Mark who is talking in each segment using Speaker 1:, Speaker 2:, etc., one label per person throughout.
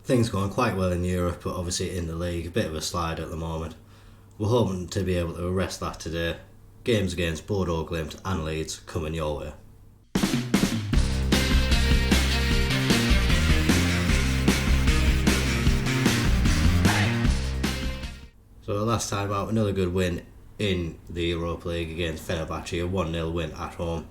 Speaker 1: Things going quite well in Europe, but obviously in the league, a bit of a slide at the moment. We're hoping to be able to arrest that today. Games against Bodo, Glimt and Leeds coming your way. So last time out, another good win in the Europa League against Fenerbahce, a 1-0 win at home.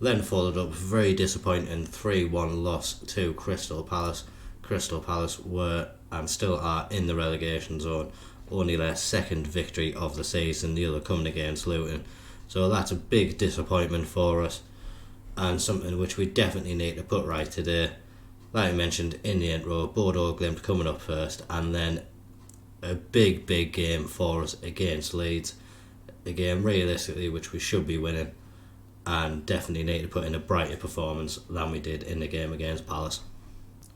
Speaker 1: Then followed up with a very disappointing 3-1 loss to Crystal Palace. Crystal Palace were and still are in the relegation zone, only their second victory of the season, the other coming against Luton. So that's a big disappointment for us and something which we definitely need to put right today. Like I mentioned in the intro, Bodo Glimt coming up first, and then a big game for us against Leeds. A game realistically which we should be winning, and definitely need to put in a brighter performance than we did in the game against Palace.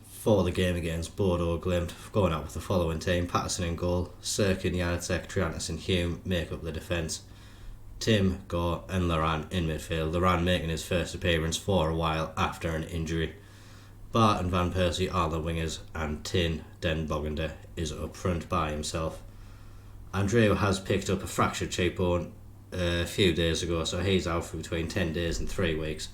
Speaker 1: For the game against Bodo Glimt, going out with the following team: Patterson in goal, Sirkin, Janacek, Triantis and Hume make up the defence. Tim, Gore and Laurent in midfield. Laurent making his first appearance for a while after an injury. Bart and Van Persie are the wingers, and Tin Den Bogender is up front by himself. Andreu has picked up a fractured cheekbone a few days ago, so he's out for between 10 days and 3 weeks.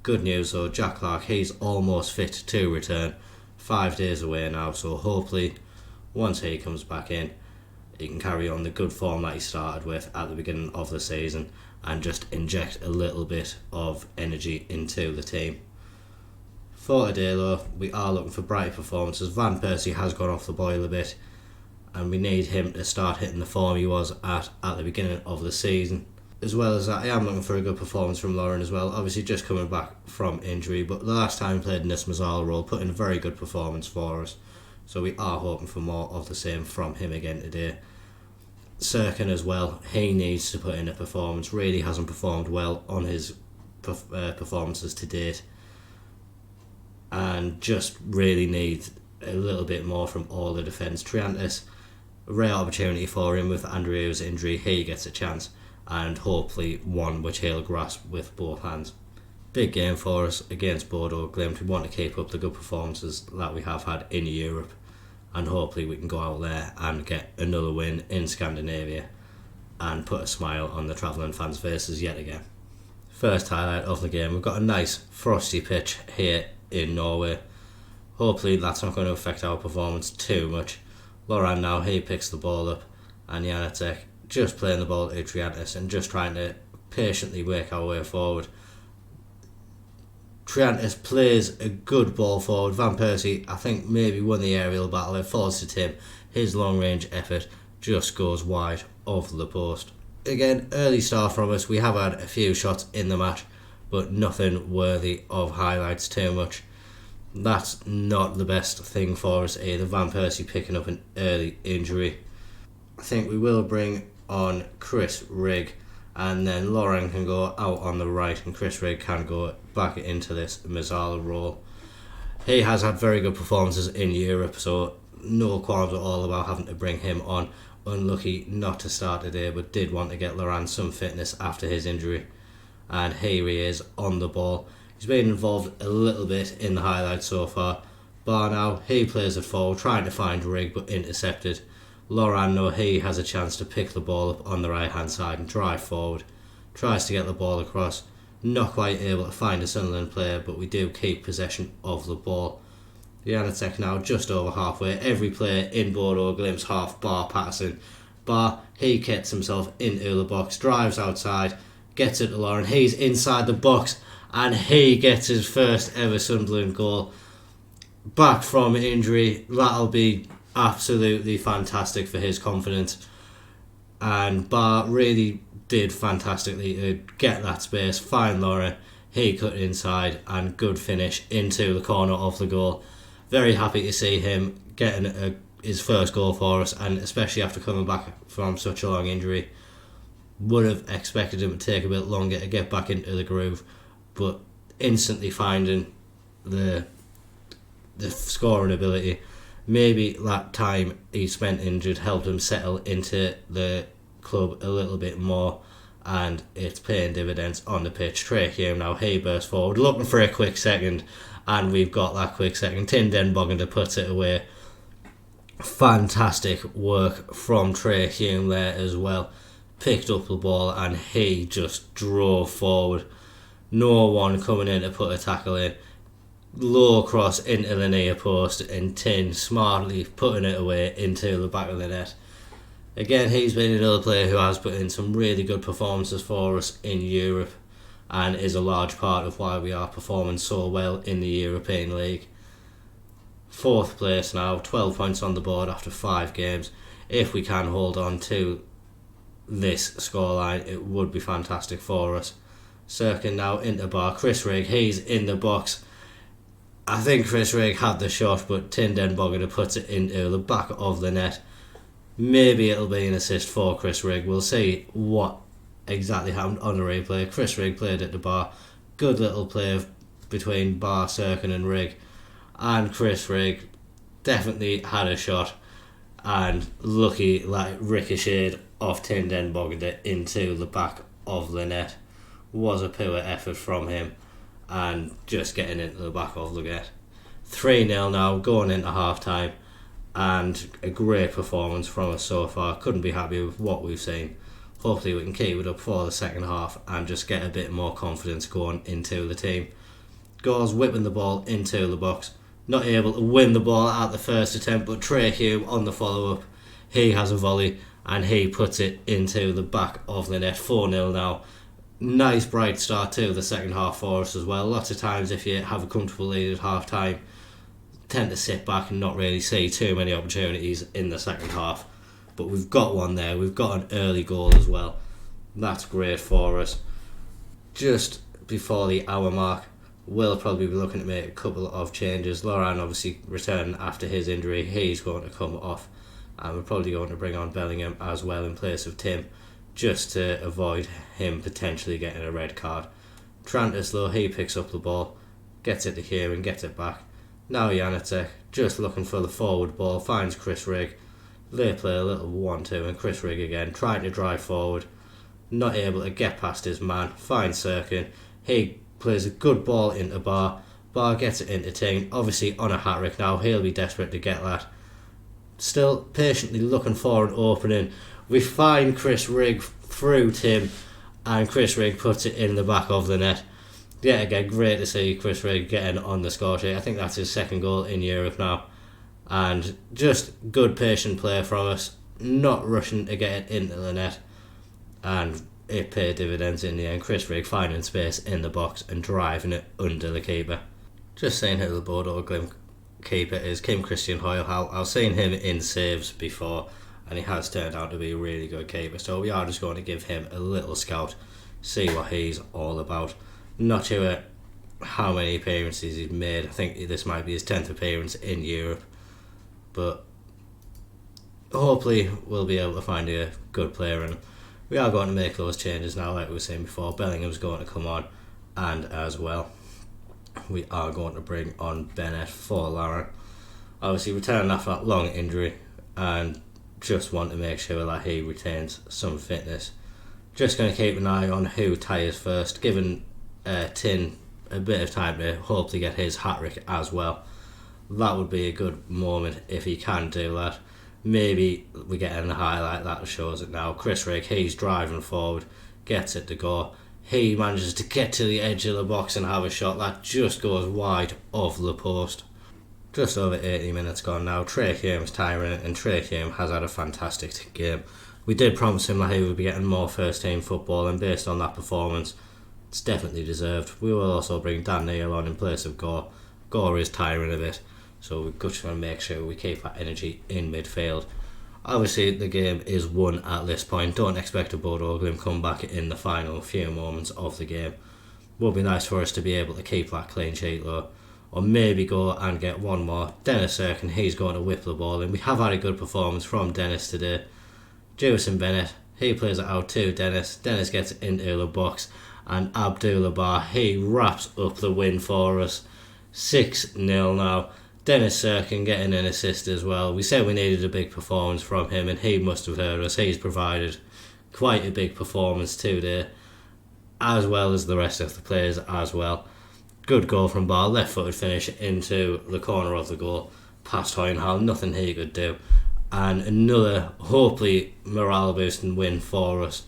Speaker 1: Good news though, Jack Clark, he's almost fit to return. 5 days away now, so hopefully once he comes back in, he can carry on the good form that he started with at the beginning of the season and just inject a little bit of energy into the team. For today though, we are looking for brighter performances. Van Persie has gone off the boil a bit, and we need him to start hitting the form he was at the beginning of the season. As well as that, I am looking for a good performance from Lauren as well, obviously just coming back from injury, but the last time he played in this Mazzala role, put in a very good performance for us, so we are hoping for more of the same from him again today. Sirkin as well, he needs to put in a performance, really hasn't performed well on his performances to date, and just really needs a little bit more from all the defence. Triantis, a rare opportunity for him with Andreu's injury, he gets a chance, and hopefully one which he'll grasp with both hands. Big game for us against Bodo Glimt. We want to keep up the good performances that we have had in Europe, and hopefully we can go out there and get another win in Scandinavia and put a smile on the travelling fans' faces yet again. First highlight of the game, we've got a nice frosty pitch here in Norway. Hopefully that's not going to affect our performance too much. Laurent now, he picks the ball up, and Janacek just playing the ball to Triantis and just trying to patiently work our way forward. Triantis plays a good ball forward. Van Persie, I think, maybe won the aerial battle. It falls to Tim. His long range effort just goes wide of the post. Again, early start from us. We have had a few shots in the match, but nothing worthy of highlights too much. That's not the best thing for us either. Van Persie picking up an early injury. I think we will bring on Chris Rigg, and then Lauren can go out on the right and Chris Rigg can go back into this Mazzala role. He has had very good performances in Europe, so no qualms at all about having to bring him on. Unlucky not to start today, but did want to get Laurent some fitness after his injury, and here he is on the ball. He's been involved a little bit in the highlights so far. Bar now, he plays it forward, trying to find Rigg but intercepted. Laurent, no, he has a chance to pick the ball up on the right hand side and drive forward. Tries to get the ball across, not quite able to find a Sunderland player, but we do keep possession of the ball. Janacek now just over halfway. Every player in Bodo Glimt's half, bar Patterson. Bar, he gets himself into the box, drives outside, gets it to Lauren. He's inside the box, and he gets his first ever Sunderland goal. Back from injury, that'll be absolutely fantastic for his confidence, and Bar really did fantastically to get that space, find Laura, he cut inside, and good finish into the corner of the goal. Very happy to see him getting his first goal for us, and especially after coming back from such a long injury. Would have expected him to take a bit longer to get back into the groove, but instantly finding the scoring ability. Maybe that time he spent injured helped him settle into the club a little bit more, and it's paying dividends on the pitch. Trey Hume now, he bursts forward looking for a quick second, and we've got that quick second. Tin Den Bogender puts it away. Fantastic work from Trey Hume there as well. Picked up the ball and he just drove forward. No one coming in to put a tackle in. Low cross into the near post and Tin smartly putting it away into the back of the net. Again, he's been another player who has put in some really good performances for us in Europe and is a large part of why we are performing so well in the European League. 4th place now, 12 points on the board after 5 games. If we can hold on to this scoreline, it would be fantastic for us. Circling now into bar. Chris Rigg, he's in the box. I think Chris Rigg had the shot, but Tinden Bodo puts it into the back of the net. Maybe it'll be an assist for Chris Rigg. We'll see what exactly happened on the replay. Chris Rigg played at the bar. Good little play between Bar, Sirkin and Rigg. And Chris Rigg definitely had a shot. And lucky, like, ricocheted off Tinden Bodo into the back of the net. Was a poor effort from him. And just getting into the back of the net. 3-0 now, going into half time. And a great performance from us so far. Couldn't be happy with what we've seen. Hopefully we can keep it up for the second half and just get a bit more confidence going into the team. Goals whipping the ball into the box. Not able to win the ball at the first attempt, but Trey Hume on the follow-up. He has a volley and he puts it into the back of the net. 4-0 now. Nice bright start to the second half for us as well. Lots of times if you have a comfortable lead at half time, tend to sit back and not really see too many opportunities in the second half. But we've got one there. We've got an early goal as well. That's great for us. Just before the hour mark, we'll probably be looking to make a couple of changes. Laurent obviously returning after his injury. He's going to come off. And we're probably going to bring on Bellingham as well in place of Tim, just to avoid him potentially getting a red card. Trantis though, he picks up the ball, gets it to Hume and gets it back. Now Janacek, just looking for the forward ball, finds Chris Rigg. They play a little 1-2 and Chris Rigg again, trying to drive forward. Not able to get past his man, finds Sirkin. He plays a good ball into Bar. Bar gets it into Ting, obviously on a hat-trick now, he'll be desperate to get that. Still patiently looking for an opening. We find Chris Rigg through Tim and Chris Rigg puts it in the back of the net. Yeah, again, great to see Chris Rigg getting on the score sheet. I think that's his second goal in Europe now. And just good patient play from us, not rushing to get it into the net. And it paid dividends in the end. Chris Rigg finding space in the box and driving it under the keeper. Just saying who the Bodo Glimt keeper is, Kim Christian Hoyle. I've seen him in saves before and he has turned out to be a really good keeper. So we are just going to give him a little scout, see what he's all about. Not sure how many appearances he's made. I think this might be his 10th appearance in Europe. But hopefully we'll be able to find a good player in him. We are going to make those changes now, like we were saying before. Bellingham's going to come on, and as well we are going to bring on Bennett for Laurent. Obviously returning after that long injury, and just want to make sure that he retains some fitness. Just going to keep an eye on who tires first, giving Tin a bit of time to hopefully get his hat-trick as well. That would be a good moment if he can do that. Maybe we get in the highlight that shows it now. Chris Rigg, he's driving forward, gets it to go. He manages to get to the edge of the box and have a shot that just goes wide of the post. Just over 80 minutes gone now. Trey Hume's tiring it, and Trey Hume has had a fantastic game. We did promise him that he would be getting more first team football, and based on that performance, it's definitely deserved. We will also bring Dan Neal on in place of Gore. Gore is tiring a bit, so we're just going to make sure we keep that energy in midfield. Obviously the game is won at this point. Don't expect a Bodo Glimt comeback in the final few moments of the game. Would be nice for us to be able to keep that clean sheet though, or maybe go and get one more. Dennis Sirkin, he's going to whip the ball in. We have had a good performance from Dennis today. Jewison Bennett, he plays it out to Dennis. Dennis gets it into the box, and Abdullah Bar, he wraps up the win for us. 6-0 now. Dennis Sirkin getting an assist as well. We said we needed a big performance from him, and he must have heard us. He's provided quite a big performance today, as well as the rest of the players as well. Good goal from Bar, left footed finish into the corner of the goal. past Hoyenhall, nothing he could do. And another, hopefully, morale boosting win for us.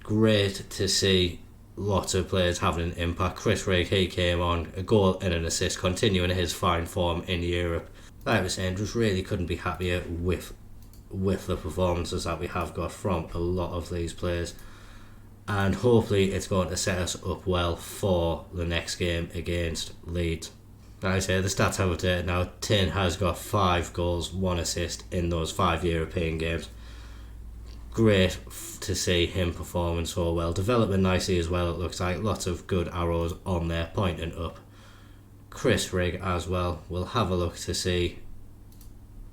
Speaker 1: Great to see lots of players having an impact. Chris Rigg, he came on, a goal and an assist, continuing his fine form in Europe. Like I was saying, just really couldn't be happier with the performances that we have got from a lot of these players. And hopefully it's going to set us up well for the next game against Leeds. Like I say, the stats have updated now. Tin has got 5 goals, 1 assist in those 5 European games. Great to see him performing so well. Developing nicely as well, it looks like. Lots of good arrows on there pointing up. Chris Rigg as well. We'll have a look to see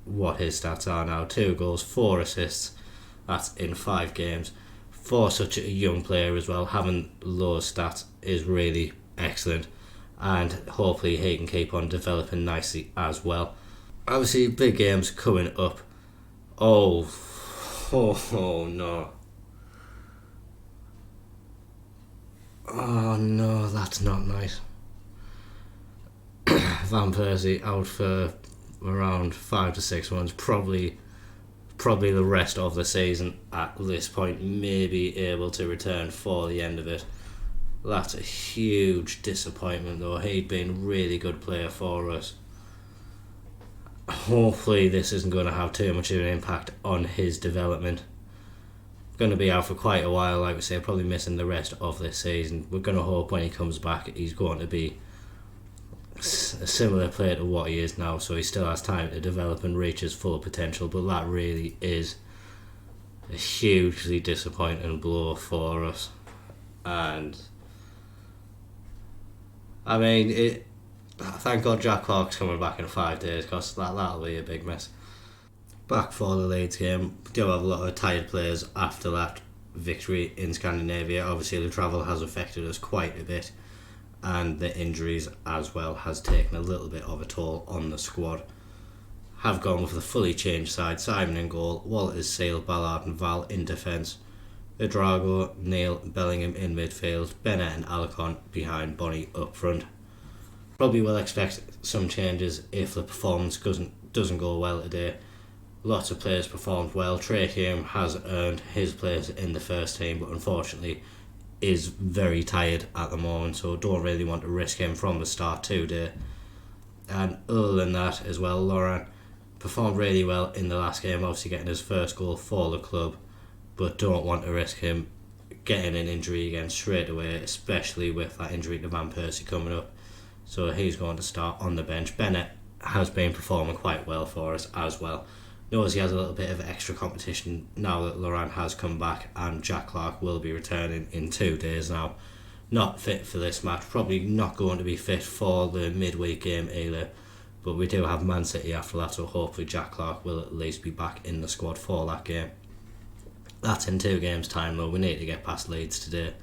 Speaker 1: what his stats are now. 2 goals, 4 assists. That's in 5 games. For such a young player as well, having those stats is really excellent. And hopefully he can keep on developing nicely as well. Obviously, big games coming up. Oh no. Oh no, that's not nice. Van Persie out for around 5 to 6 months, probably the rest of the season at this point, may be able to return for the end of it. That's a huge disappointment though. He'd been a really good player for us. Hopefully this isn't going to have too much of an impact on his development. Going to be out for quite a while, like we say, probably missing the rest of this season. We're going to hope when he comes back he's going to be a similar player to what he is now, so he still has time to develop and reach his full potential. But that really is a hugely disappointing blow for us. And I mean, thank God Jack Clark's coming back in 5 days, because that'll be a big miss. Back for the Leeds game, we do have a lot of tired players after that victory in Scandinavia. Obviously the travel has affected us quite a bit, and the injuries as well has taken a little bit of a toll on the squad. Have gone with the fully changed side. Simon in goal, Walters, Seal, Ballard and Val in defence, Edrago, Neil, Bellingham in midfield, Bennett and Alarcon behind, Bonnie up front. Probably will expect some changes if the performance doesn't go well today. Lots of players performed well. Trey Hume has earned his place in the first team, but unfortunately is very tired at the moment, so don't really want to risk him from the start today. And other than that as well, Laurent performed really well in the last game, obviously getting his first goal for the club, but don't want to risk him getting an injury again straight away, especially with that injury to Van Persie coming up. So he's going to start on the bench. Bennett has been performing quite well for us as well. Knows he has a little bit of extra competition now that Laurent has come back, and Jack Clark will be returning in 2 days now. Not fit for this match, probably not going to be fit for the midweek game either, but we do have Man City after that, so hopefully Jack Clark will at least be back in the squad for that game. That's in 2 games time though. We need to get past Leeds today.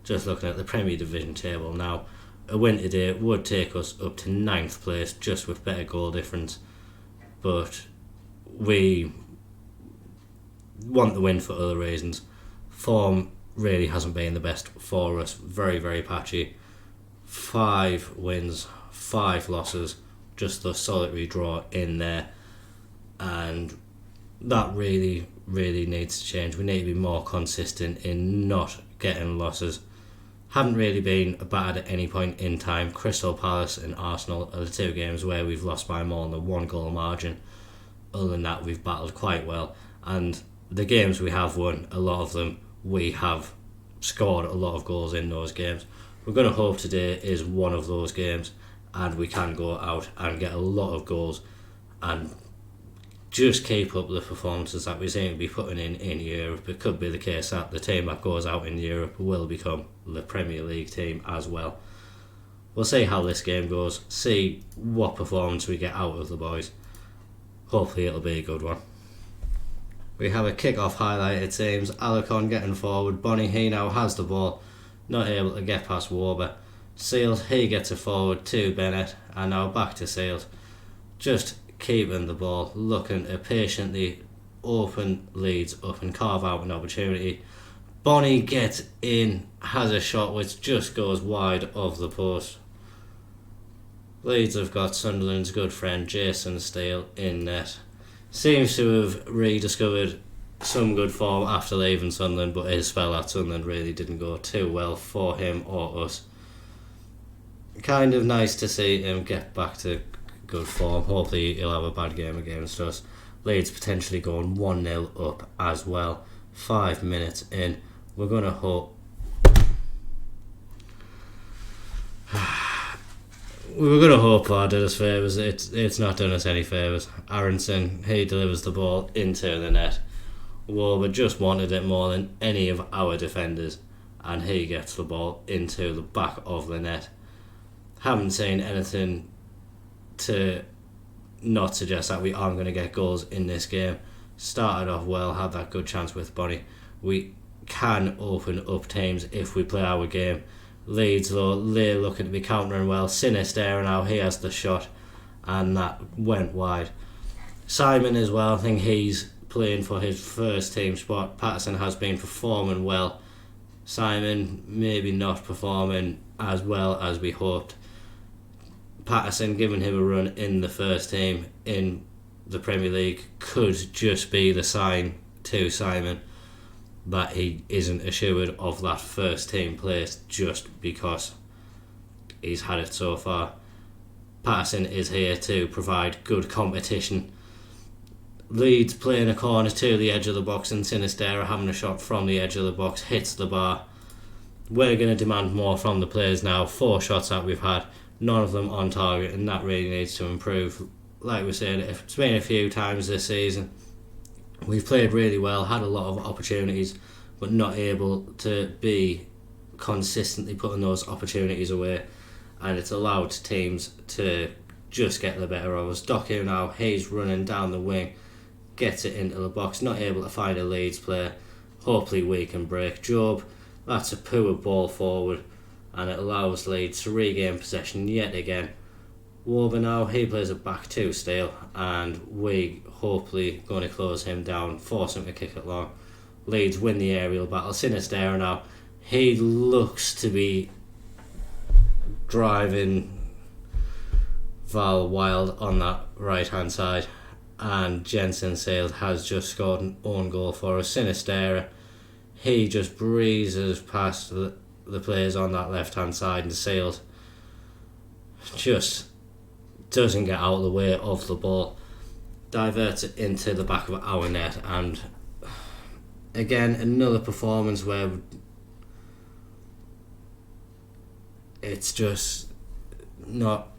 Speaker 1: Just looking at the Premier Division table now, a win today would take us up to 9th place, just with better goal difference, but we want the win for other reasons. Form really hasn't been the best for us. Very, very patchy. 5 wins, 5 losses, just the solitary draw in there, and that really needs to change. We need to be more consistent in not getting losses. Haven't really been bad at any point in time. Crystal Palace and Arsenal are the 2 games where we've lost by more than a 1 goal margin. Other than that, we've battled quite well, and the games we have won, a lot of them, we have scored a lot of goals in those games. We're going to hope today is one of those games and we can go out and get a lot of goals and just keep up the performances that we seem to be putting in Europe. It could be the case that the team that goes out in Europe will become the Premier League team as well. We'll see how this game goes, see what performance we get out of the boys. Hopefully it'll be a good one. We have a kick-off highlight, it seems. Alarcon getting forward. Bonnie, he now has the ball, not able to get past Warber. Sealed, he gets it forward to Bennett, and now back to Sealed. Just keeping the ball, looking to patiently open Leeds up and carve out an opportunity. Bonnie gets in, has a shot which just goes wide of the post. Leeds have got Sunderland's good friend Jason Steele in net. Seems to have rediscovered some good form after leaving Sunderland, but his spell at Sunderland really didn't go too well for him or us. Kind of nice to see him get back to good form. Hopefully he'll have a bad game against us. Leeds potentially going 1-0 up as well. 5 minutes in. We're going to hope... We were going to hope that did us favours. It's not done us any favours. Aronson, he delivers the ball into the net. Woba just wanted it more than any of our defenders, and he gets the ball into the back of the net. Haven't seen anything to not suggest that we aren't going to get goals in this game. Started off well, had that good chance with Bonnie. We can open up teams if we play our game. Leeds though, they're looking to be countering well. Sinister now, he has the shot, and that went wide. Simon as well, I think he's playing for his first team spot. Patterson has been performing well. Simon maybe not performing as well as we hoped. Patterson giving him a run in the first team in the Premier League could just be the sign to Simon that he isn't assured of that first team place just because he's had it so far. Patterson is here to provide good competition. Leeds playing a corner to the edge of the box, and Sinistera having a shot from the edge of the box hits the bar. We're going to demand more from the players now. 4 shots that we've had, none of them on target, and that really needs to improve. Like we said, it's been a few times this season. We've played really well, had a lot of opportunities, but not able to be consistently putting those opportunities away, and it's allowed teams to just get the better of us. Doku now, he's running down the wing, gets it into the box, not able to find a Leeds player. Hopefully we can break. Job, that's a poor ball forward, and it allows Leeds to regain possession yet again. Woba now, he plays it back to Steele, and we hopefully going to close him down, force him to kick it long. Leeds win the aerial battle. Sinister now, he looks to be driving Val wild on that right hand side, and Jensen Sales has just scored an own goal for us. Sinister, he just breezes past the players on that left hand side, and Sales just doesn't get out of the way of the ball, diverts it into the back of our net, and again another performance where it's just not...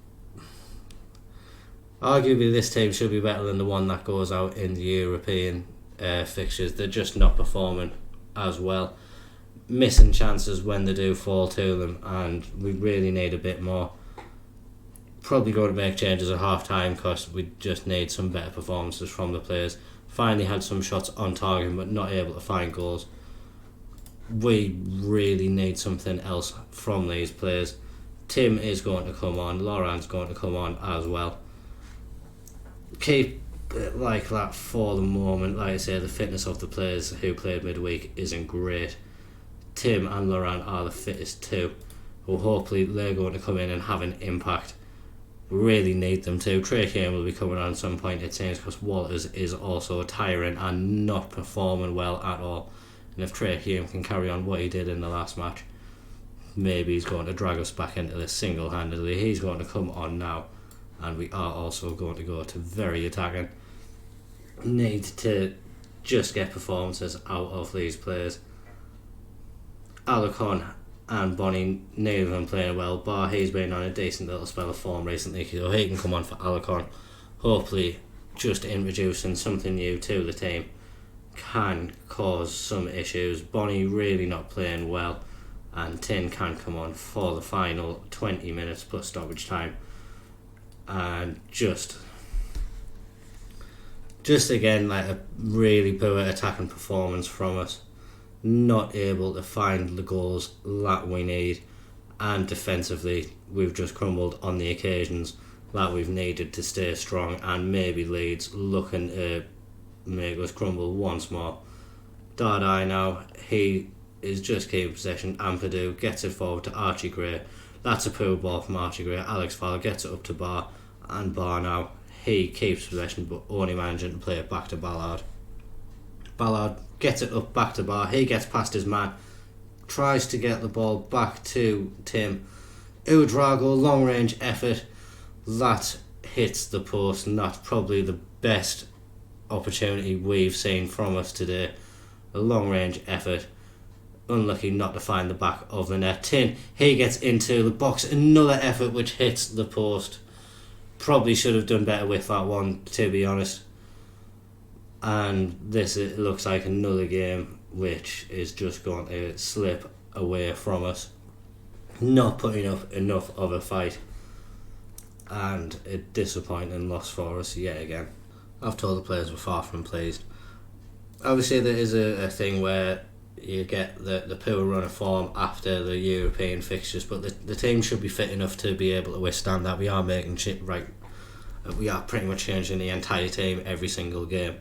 Speaker 1: Arguably this team should be better than the one that goes out in the European fixtures. They're just not performing as well, missing chances when they do fall to them, and we really need a bit more. Probably going to make changes at half time because we just need some better performances from the players. Finally had some shots on target but not able to find goals. We really need something else from these players. Tim is going to come on, Laurent's going to come on as well. Keep it like that for the moment. Like I say, the fitness of the players who played midweek isn't great. Tim and Laurent are the fittest too, well, hopefully they're going to come in and have an impact. We really need them to. Trey Kane will be coming on at some point, it seems, because Walters is also tiring and not performing well at all. And if Trey Kane can carry on what he did in the last match, maybe he's going to drag us back into this single-handedly. He's going to come on now, and we are also going to go to very attacking. Need to just get performances out of these players. Alarcon and Bonnie, neither of them playing well, but he's been on a decent little spell of form recently, so he can come on for Alarcon. Hopefully just introducing something new to the team can cause some issues. Bonnie really not playing well, and Tin can come on for the final 20 minutes plus stoppage time, and just again like a really poor attacking performance from us. Not able to find the goals that we need, and defensively we've just crumbled on the occasions that we've needed to stay strong, and maybe Leeds looking to make us crumble once more. Dardai now, he is just keeping possession. Ampadu gets it forward to Archie Gray, That's a poor ball from Archie Gray. Alex Fowler gets it up to Barr, and Barr now, he keeps possession but only managing to play it back to Ballard. Ballard gets it up back to Barr, he gets past his man, tries to get the ball back to Tim. Udrago, long range effort, that hits the post, and that's probably the best opportunity we've seen from us today. A long range effort, unlucky not to find the back of the net. Tin, he gets into the box, another effort which hits the post. Probably should have done better with that one, to be honest. And this, it looks like another game which is just going to slip away from us. Not putting up enough of a fight, and a disappointing loss for us yet again. I've told the players were far from pleased. Obviously there is a thing where you get the poor run of form after the European fixtures, but the team should be fit enough to be able to withstand that. We are making shit right. We are pretty much changing the entire team every single game,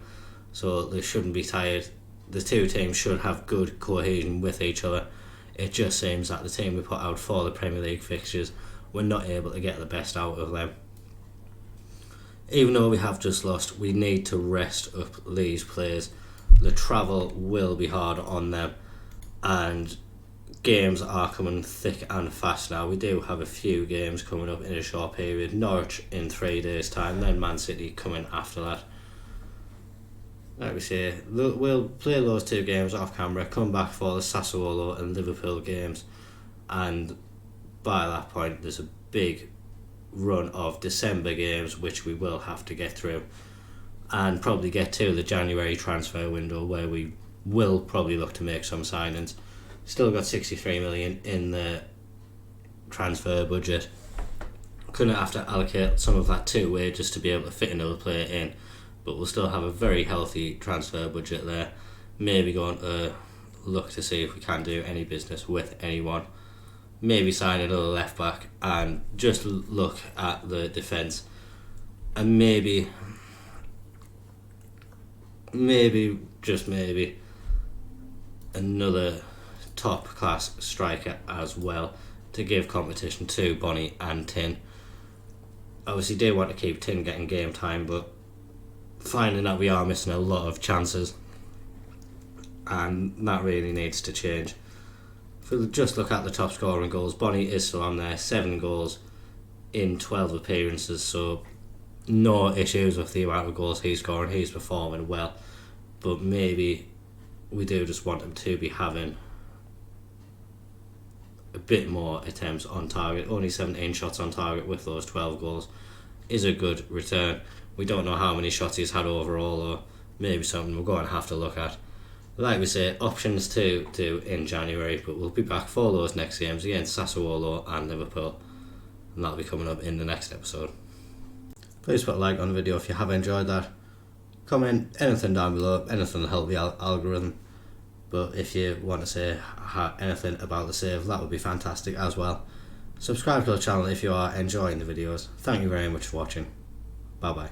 Speaker 1: so they shouldn't be tired. The two teams should have good cohesion with each other. It just seems that the team we put out for the Premier League fixtures, we're not able to get the best out of them. Even though we have just lost, we need to rest up these players. The travel will be hard on them, and games are coming thick and fast now. We do have a few games coming up in a short period. Norwich in 3 days' time, then Man City coming after that. Like we say, we'll play those 2 games off camera, come back for the Sassuolo and Liverpool games, and by that point there's a big run of December games which we will have to get through, and probably get to the January transfer window where we will probably look to make some signings. Still got 63 million in the transfer budget. Gonna have to allocate some of that to wages to be able to fit another player in, but we'll still have a very healthy transfer budget there. Maybe going to look to see if we can do any business with anyone. Maybe sign another left back and just look at the defence, and maybe just maybe another top class striker as well to give competition to Bonnie and Tin. Obviously do want to keep Tin getting game time, but finding that we are missing a lot of chances, and that really needs to change. If we just look at the top scorer in goals, Bonnie is still on there, 7 goals in 12 appearances, so no issues with the amount of goals he's scoring. He's performing well, but maybe we do just want him to be having a bit more attempts on target. Only 17 shots on target with those 12 goals is a good return. We don't know how many shots he's had overall, or maybe something we're going to have to look at. Like we say, options to do in January, but we'll be back for those next games against Sassuolo and Liverpool, and that'll be coming up in the next episode. Please put a like on the video if you have enjoyed that. Comment anything down below, anything to help the algorithm. But if you want to say anything about the save, that would be fantastic as well. Subscribe to the channel if you are enjoying the videos. Thank you very much for watching. Bye bye.